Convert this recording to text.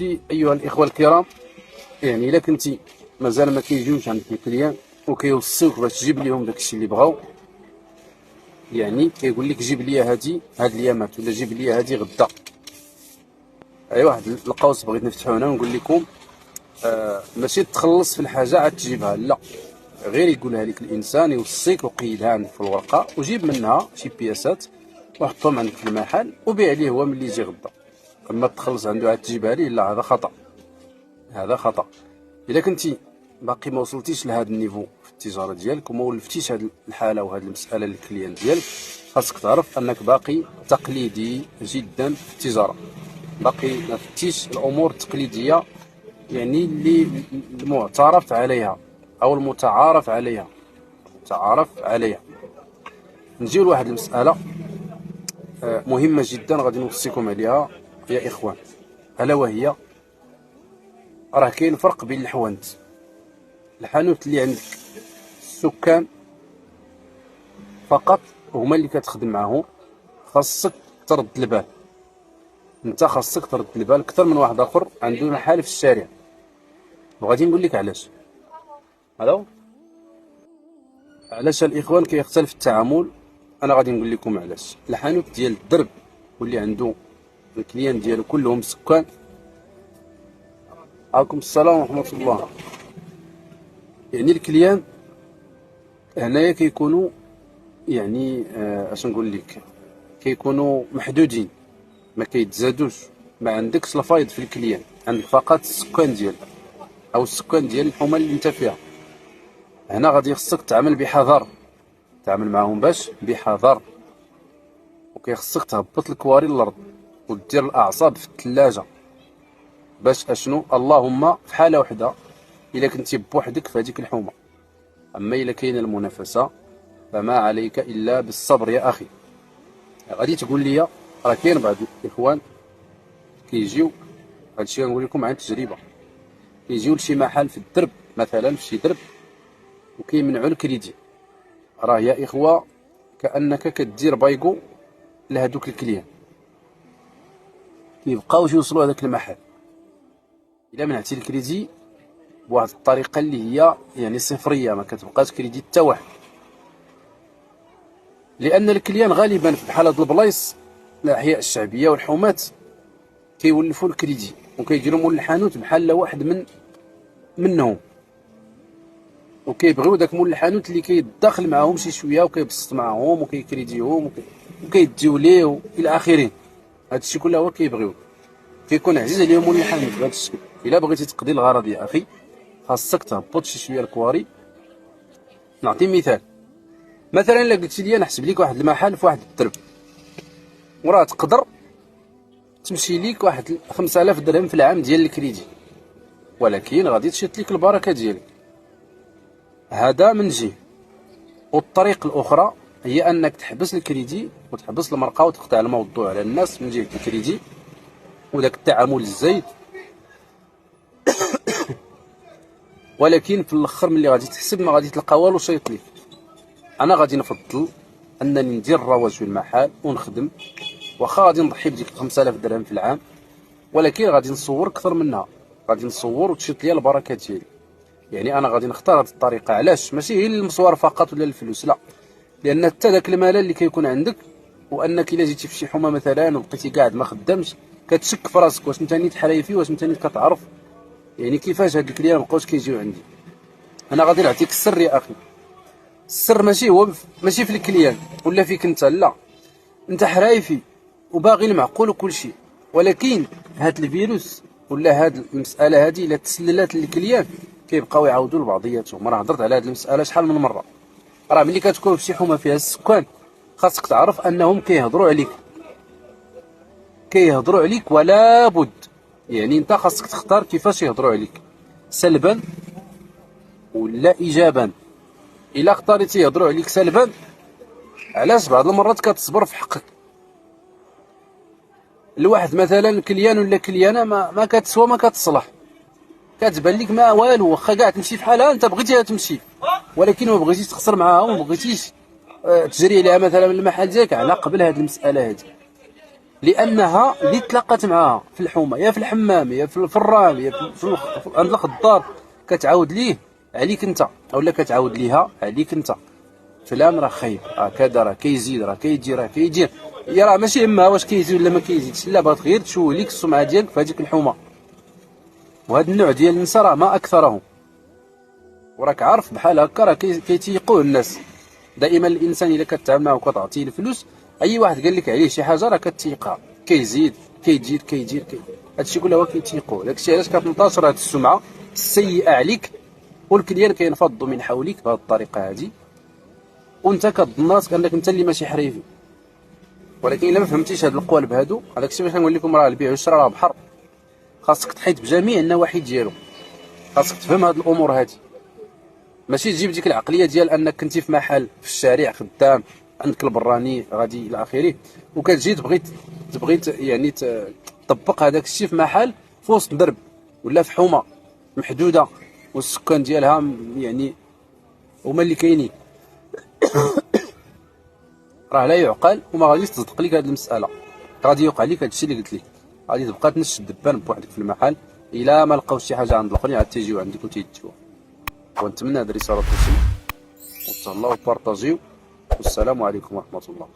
كنتي ايها الاخوه الكرام، يعني الا كنتي مازال ما كيجيوش عندك الكليان وكيوصيوك باش تجيب لهم داكشي اللي بغاو، يعني كيقول لك جيب لي هاد الايامات ولا جيب لي هادي غدا. واحد القوس بغيت نفتحو هنا ونقول لكم ماشي تخلص في الحاجه عاد تجيبها، لا، غير يقولها لك الانسان، يوصيك وقيدها عندك في الورقه وجيب منها شي بياسات وحطهم عندك في المحل وبيع ليه هو ملي يجي غدا. اما تخلص عنده عاد تجيبها ليه، لا، هذا خطا، هذا خطا. الا كنتي باقي ما وصلتيش لهذا النيفو في التجاره ديالك وما ولفتيش هذه الحاله وهذه المساله للكليان ديالك، خاصك تعرف انك باقي تقليدي جدا في التجاره، باقي ما فتيش الامور التقليديه، يعني اللي المعترف عليها او المتعارف عليها، نجيو لواحد المساله مهمه جدا غادي نوصيكم عليها يا اخوان، الا وهي راه كاين فرق بين الحوانت. الحانوت اللي عندك السكان فقط هما اللي كتخدم معاهم، خاصك ترد البال، انت خاصك ترد البال اكثر من واحد اخر عنده محل في الشارع. وغادي نقول لك علاش. علاش الاخوان كيختلف التعامل، انا غادي نقول لكم علاش. الحانوت ديال الدرب واللي عنده الكليان ديالو كلهم سكان، عليكم السلام ورحمه الله، يعني الكليان هنايا كيكونوا يعني اش نقول لك، كيكونوا محدودين، ما كيتزادوش، ما عندكش الفايض في الكليان، عندك فقط السكان ديالك او السكان ديال الحومه اللي انت فيها. هنا غادي خصك تعمل بحذر، تعمل معاهم باش بحذر، وكيخصك تهبط الكواري للارض ودير الاعصاب في الثلاجه باش اشنو، اللهم في حاله وحده الا كنتي بوحدك في هذيك الحومه. اما الا كاينه المنافسه فما عليك الا بالصبر يا اخي. غادي تقول لي راه كاين بعض الاخوان كيجيو، هادشي غنقول لكم عن تجربه، كيجيو لشي محل في الدرب مثلا، في شي درب، وكيمنعوا الكريدي. راه يا اخوه كانك كدير بايكو لهذوك الكليان، كيبقاوش يوصلوا هذاك المحل الا منعتي الكريدي بواحد الطريقه اللي هي يعني صفريه، ما كتبقاش كريدي حتى واحد. لان الكليان غالبا في بحال هاد البلايص الاحياء الشعبيه والحومات كيولفوا الكريدي وكيديروا مول الحانوت بحال واحد منهم، وكيبغيو داك مول الحانوت اللي كيداخل معاهم شي شويه وكيبسط معاهم وكيكريديهم وكيديو ليه الى اخره. هادشي كله هو كيبغيو، كيكون عزيز عليهم مول الحانوت بهذا الشكل. الا بغيتي تقضي الغرض يا اخي خاصك تهبط شي شويه الكواري. نعطي مثلا الا قلتي لي نحسب لك واحد المحل في واحد الدرب، وراه تقدر تمشي ليك واحد 5000 درهم في العام ديال الكريدي، ولكن غادي تشيط لك البركه ديالك. هذا من جهه. والطريق الاخرى هي انك تحبس الكريدي وتحبس المرقه وتقطع الموضوع على الناس من جهه الكريدي وداك التعامل الزايد. ولكن في الاخر ملي غادي تحسب ما غادي تلقى والو شيط ليك. انا غادي نفضل انني ندير الرواج في المحل ونخدم، واخا غادي نضحي بديك 5000 درهم في العام، ولكن غادي نصور اكثر منها، غادي نصور وتشيط ليا البركه ديالي. يعني انا غادي نختار هذه الطريقه. علاش؟ ماشي هي المصور فقط ولا الفلوس، لا، لان حتى داك الملل اللي كيكون عندك، وانك الا جيتي في شي حومه مثلا وبقيتي قاعد ما خدامش كتشك في راسك واش انت نيت حرايفي، واش انت نيت كتعرف يعني كيفاش هاد الكليان مابقاوش كيجيو عندي. انا غادي نعطيك السر يا اخي. السر ماشي في الكليان ولا فيك انت، لا، انت حرايفي وباغي المعقول وكل شيء، ولكن هاد الفيروس ولا هاد المساله هادي الا تسللات للكليان كيبقاو يعاودوا لبعضياتهم. راه هضرت على هاد المساله شحال من مره. راه ملي كتكون في شي حومه فيها السكان خاصك تعرف انهم كيهضروا عليك ولا بد. يعني انت خاصك تختار كيفاش يهضروا عليك، سلبا ولا ايجابا. الا اختاريتي يهضروا عليك سلبا، علاش بعض المرات كتصبر في حقك. الواحد مثلا كليان ولا كليانه ما كتسوى ما كتصلح، كتبان لك ما والو، واخا كاع تمشي بحالها انت بغيتيها تمشي، ولكن ما بغيتيش تخسر معاها وما بغيتيش تجري عليها مثلا من المحل ديالك على قبل هذه المساله هذه. لانها اللي تلاقات معاها في الحومه يا في الحمام يا في الرام يا عند الخضار كتعاود ليه عليك انت، اولا كتعاود ليها عليك انت. فلان راه خايب، كذا راه كيزيد راه كيجي راه كيجي، يا راه ماشي يما واش كيزيد ولا ما كيزيدش، لا بغات غير تشوه ليك السمعه ديالك في هذيك الحومه. وهذا النوع ديال النساء راه ما اكثرهم، وراك عارف بحال هكا راه كيتيقوه الناس. دائما الانسان الا كتعامل معاه وكتعطيه الفلوس، اي واحد قال لك عليه شي حاجه راه كتيقها، كيزيد كيجيد كيجيد هادشي كله هو كيتيقوه. داكشي علاش كتنتشر هاد السمعه السيئه عليك، والكليان كينفضوا من حولك بهذه الطريقه هذه، وانت كتظن راسك انك انت اللي ماشي حريفي. ولكن الا ما فهمتيش هاد القوالب هادو، هذاك الشيء باش كنقول لكم راه البيع والشراء راه بحر، خاصك تحيط بجميع النواحي ديالو، خاصك تفهم هاد الامور هادي. ماشي تجيب ديك العقليه ديال انك كنتي في محل في الشارع خدام عندك البراني غادي الى اخره، وكتجي تبغي يعني تطبق هذاك الشيء في محل في وسط درب ولا في حومه محدوده والسكان ديالها يعني هما اللي كاينين. راه لا يعقل وما غاديش تصدق لك هذه المساله، غادي يوقع لك هذا الشيء اللي قلت لك، غادي تبقى تنشف الدبان بوحدك في المحل الى ما لقاوش شي حاجه عند الاخرين عاد تيجيو عندك وتيديوها. ونتمنى هذه الرساله توصل وتهلاو وبارطاجيو، والسلام عليكم ورحمه الله.